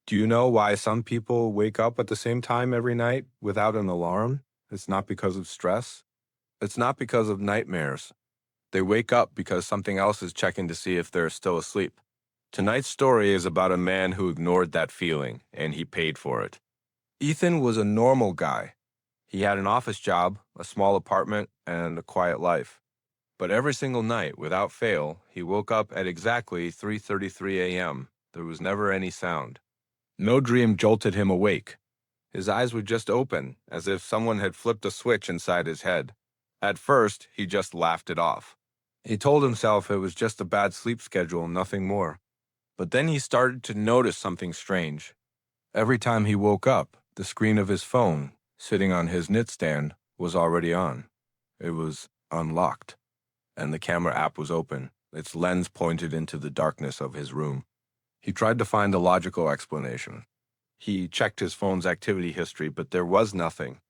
Do you know why some people wake up at the same time every night without an alarm? It's not because of stress. It's not because of nightmares. They wake up because something else is checking to see if they're still asleep. Tonight's story is about a man who ignored that feeling, and he paid for it. Ethan was a normal guy. He had an office job, a small apartment, and a quiet life. But every single night, without fail, he woke up at exactly 3:33 a.m. There was never any sound. No dream jolted him awake. His eyes would just open, as if someone had flipped a switch inside his head. At first, he just laughed it off. He told himself it was just a bad sleep schedule, nothing more. But then he started to notice something strange. Every time he woke up, the screen of his phone, sitting on his nightstand, was already on. It was unlocked, and the camera app was open, its lens pointed into the darkness of his room. He tried to find a logical explanation. He checked his phone's activity history, but there was nothing.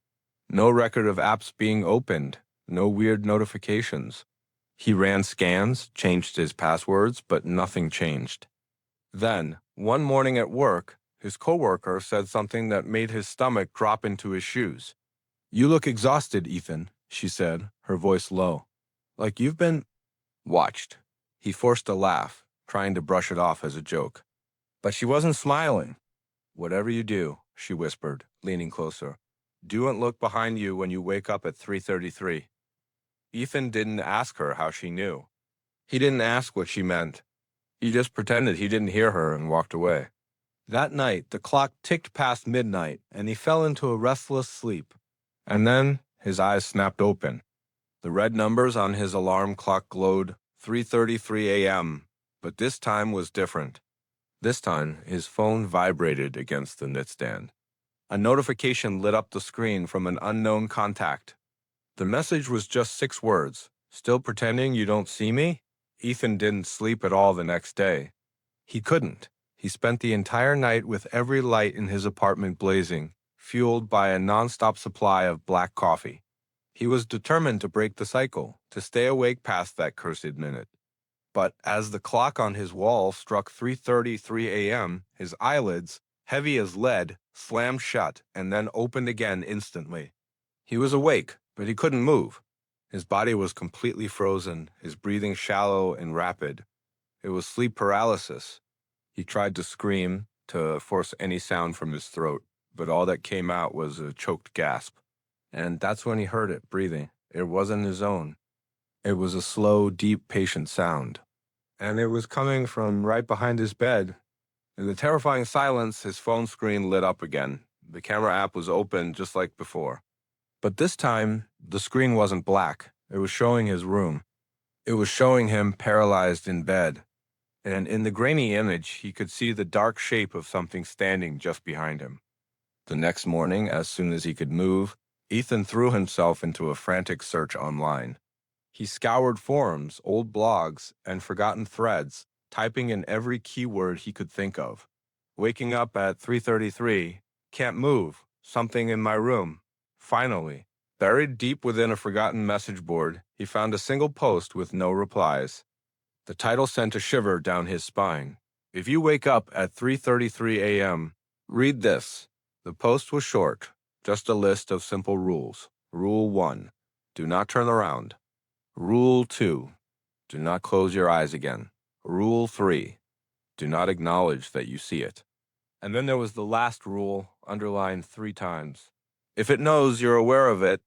No record of apps being opened, no weird notifications. He ran scans, changed his passwords, but nothing changed. Then, one morning at work, his coworker said something that made his stomach drop into his shoes. "You look exhausted, Ethan," she said, her voice low. "Like you've been watched." He forced a laugh, trying to brush it off as a joke. But she wasn't smiling. "Whatever you do," she whispered, leaning closer, "don't look behind you when you wake up at 3:33. Ethan didn't ask her how she knew. He didn't ask what she meant. He just pretended he didn't hear her and walked away. That night, the clock ticked past midnight, and he fell into a restless sleep. And then his eyes snapped open. The red numbers on his alarm clock glowed 3:33 a.m., but this time was different. This time, his phone vibrated against the nightstand. A notification lit up the screen from an unknown contact. The message was just 6 words. "Still pretending you don't see me?" Ethan didn't sleep at all the next day. He couldn't. He spent the entire night with every light in his apartment blazing, fueled by a nonstop supply of black coffee. He was determined to break the cycle, to stay awake past that cursed minute. But as the clock on his wall struck 3:33 a.m., his eyelids, heavy as lead, slammed shut and then opened again instantly. He was awake, but he couldn't move. His body was completely frozen, his breathing shallow and rapid. It was sleep paralysis. He tried to scream, to force any sound from his throat, but all that came out was a choked gasp. And that's when he heard it breathing. It wasn't his own. It was a slow, deep, patient sound. And it was coming from right behind his bed. In the terrifying silence, his phone screen lit up again. The camera app was open just like before. But this time, the screen wasn't black. It was showing his room. It was showing him paralyzed in bed. And in the grainy image, he could see the dark shape of something standing just behind him. The next morning, as soon as he could move, Ethan threw himself into a frantic search online. He scoured forums, old blogs, and forgotten threads, typing in every keyword he could think of. Waking up at 3:33, can't move, something in my room. Finally, buried deep within a forgotten message board, he found a single post with no replies. The title sent a shiver down his spine. "If you wake up at 3:33 a.m., read this." The post was short, just a list of simple rules. Rule 1, do not turn around. Rule 2, do not close your eyes again. Rule 3, do not acknowledge that you see it. And then there was the last rule, underlined 3 times. If it knows you're aware of it,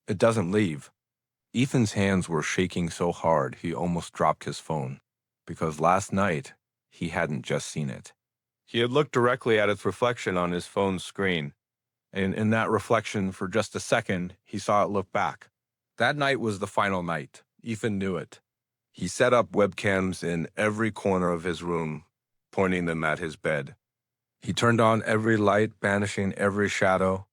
it doesn't leave. Ethan's hands were shaking so hard he almost dropped his phone, because last night he hadn't just seen it. He had looked directly at its reflection on his phone's screen, and in that reflection, for just a second, he saw it look back. That night was the final night. Ethan knew it. He set up webcams in every corner of his room, pointing them at his bed. He turned on every light, banishing every shadow.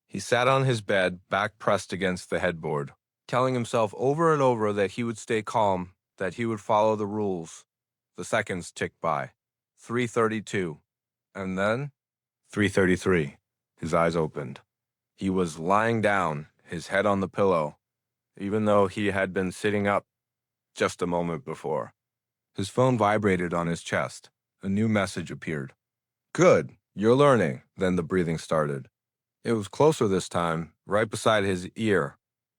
He sat on his bed, back pressed against the headboard, telling himself over and over that he would stay calm, that he would follow the rules. The seconds ticked by. 3:32. And then 3:33. His eyes opened. He was lying down, his head on the pillow, even though he had been sitting up just a moment before. His phone vibrated on his chest. A new message appeared. "Good. You're learning. Then the breathing started. It was closer this time, right beside his ear.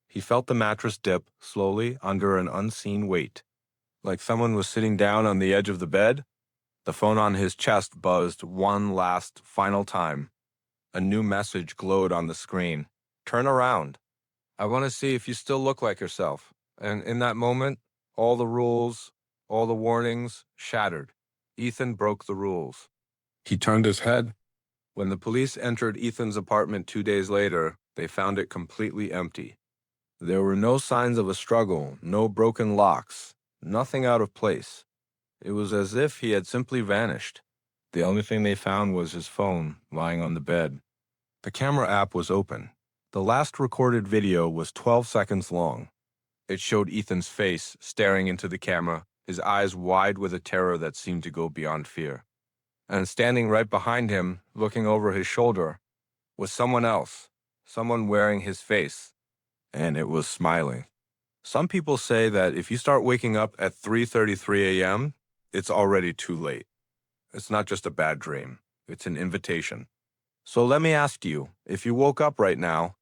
He felt the mattress dip slowly under an unseen weight. Like someone was sitting down on the edge of the bed. The phone on his chest buzzed one last, final time. A new message glowed on the screen. Turn around. I want to see if you still look like yourself. And in that moment, all the rules, all the warnings shattered. Ethan broke the rules. He turned his head. When the police entered Ethan's apartment 2 days later, they found it completely empty. There were no signs of a struggle, no broken locks, nothing out of place. It was as if he had simply vanished. The only thing they found was his phone lying on the bed. The camera app was open. The last recorded video was 12 seconds long. It showed Ethan's face staring into the camera, his eyes wide with a terror that seemed to go beyond fear. And standing right behind him, looking over his shoulder, was someone else, someone wearing his face, and it was smiling. Some people say that if you start waking up at 3:33 a.m., it's already too late. It's not just a bad dream, it's an invitation. So let me ask you, if you woke up right now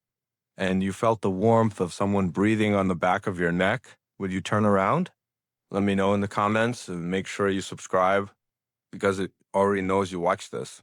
and you felt the warmth of someone breathing on the back of your neck, would you turn around? Let me know in the comments and make sure you subscribe because it already knows you watch this.